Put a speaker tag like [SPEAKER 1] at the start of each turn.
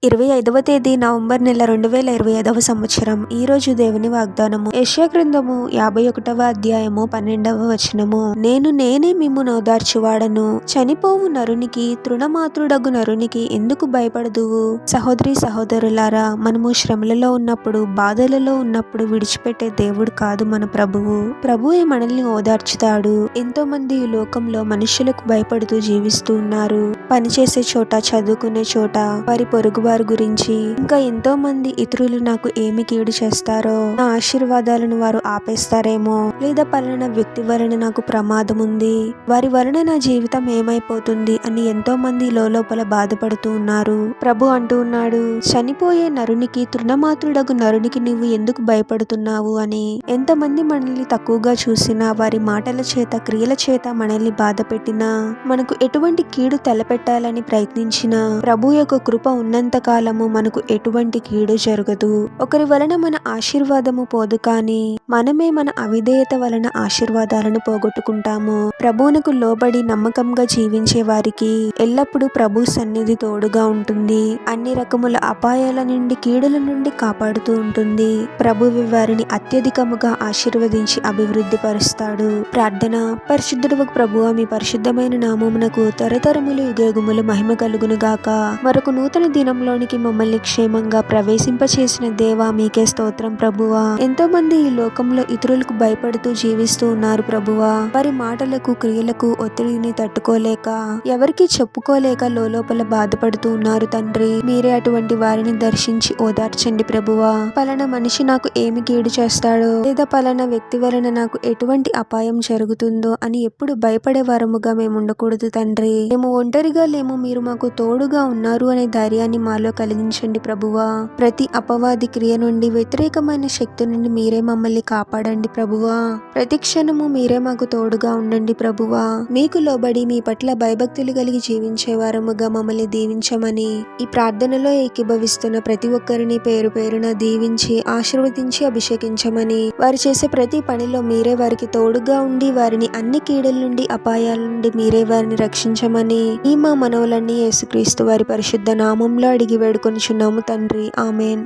[SPEAKER 1] 25వ తేదీ నవంబర్ నెల 2025వ సంవత్సరం. ఈరోజు దేవుని వాగ్దానము యెషయా గ్రంథము 51వ అధ్యాయము 12వ వచనము. నేనే మిమ్మును ఓదార్చువాడను, చనిపోవు నరునికి తృణమాత్రుడగు నరునికి ఎందుకు భయపడదువు? సహోదరి సహోదరులారా, మనము శ్రమలలో ఉన్నప్పుడు, బాధలలో ఉన్నప్పుడు విడిచిపెట్టే దేవుడు కాదు మన ప్రభువు. ప్రభువే మనల్ని ఓదార్చుతాడు. ఎంతో మంది ఈ లోకంలో మనుషులకు భయపడుతూ జీవిస్తూ ఉన్నారు. పనిచేసే చోట, చదువుకునే చోట, వారి పొరుగు వారి గురించి, ఇంకా ఎంతో మంది ఇతరులు నాకు ఏమి కీడు చేస్తారో, నా ఆశీర్వాదాలను వారు ఆపేస్తారేమో, లేదా పలానా వ్యక్తి వలన నాకు ప్రమాదం ఉంది, వారి వలన నా జీవితం ఏమైపోతుంది అని ఎంతో మంది లోపల బాధపడుతూ ఉన్నారు. ప్రభు అంటూ ఉన్నాడు, చనిపోయే నరునికి, తృణమాత్రుడగు నరునికి నువ్వు ఎందుకు భయపడుతున్నావు అని. ఎంతమంది మనల్ని తక్కువగా చూసినా, వారి మాటల చేత, క్రియల చేత మనల్ని బాధ పెట్టినా, మనకు ఎటువంటి కీడు తలపెట్టాలని ప్రయత్నించినా, ప్రభు యొక్క కృప ఉన్నంత కాలము మనకు ఎటువంటి కీడు జరగదు. ఒకరి వలన మన ఆశీర్వాదము పోదు, కానీ మనమే మన అవిధేయత వలన ఆశీర్వాదాలను పోగొట్టుకుంటాము. ప్రభువునకు లోబడి నమ్మకంగా జీవించే వారికి ఎల్లప్పుడూ ప్రభు సన్నిధి తోడుగా ఉంటుంది. అన్ని రకముల అపాయాల నుండి, కీడుల నుండి కాపాడుతూ ఉంటుంది. ప్రభువు వారిని అత్యధికముగా ఆశీర్వదించి అభివృద్ధి పరుస్తాడు. ప్రార్థన. పరిశుద్ధుడు ప్రభువా, మీ పరిశుద్ధమైన నామమునకు తరతరములు యుగయుగములు మహిమ కలుగును గాక. మరొక నూతన దినంలోనికి మమ్మల్ని క్షేమంగా ప్రవేశింపచేసిన దేవా, మీకే స్తోత్రం ప్రభువా. ఎంతో మంది ఈ లోకంలో ఇతరులకు భయపడుతూ జీవిస్తూ ఉన్నారు ప్రభువా. వారి మాటలకు, క్రియలకు ఒత్తిడిని తట్టుకోలేక, ఎవరికి చెప్పుకోలేక లోపల బాధపడుతూ ఉన్నారు తండ్రి. మీరే అటువంటి వారిని దర్శించి ఓదార్చండి ప్రభువా. పలానా మనిషి నాకు ఏమి కీడు చేస్తాడో, లేదా పలానా వ్యక్తి వలన నాకు ఎటువంటి అపాయం జరుగుతుందో అని ఎప్పుడు భయపడే వారముగా మేము ఉండకూడదు తండ్రి. మేము ఒంటరిగా లేము, మీరు మాకు తోడుగా ఉన్నారు అనే ధైర్యాన్ని మాలో కలిగించండి ప్రభువా. ప్రతి అపవాది క్రియ నుండి, వ్యతిరేకమైన శక్తి నుండి మీరే మమ్మల్ని కాపాడండి ప్రభువా. ప్రతి క్షణము మీరే మాకు తోడుగా ఉండండి ప్రభువా. మీకు లోబడి మీ పట్ల భయభక్తులు కలిగి జీవించే వారముగా మమ్మల్ని దీవించమని, ఈ ప్రార్థనలో ఏకీభవిస్తున్న ప్రతి ఒక్కరిని పేరు పేరున దీవించి, ఆశీర్వదించి, అభిషేకించమని, వారు చేసే ప్రతి పనిలో మీరే వారికి తోడుగా ఉండి, వారిని అన్ని కీడుల నుండి, అపాయాల నుండి మీరే వారిని రక్షించమని, ఈ మా మనవులన్నీ యేసుక్రీస్తు వారి పరిశుద్ధ నామంలో అడిగి వేడుకొనిచున్నాము తండ్రి. ఆమెన్.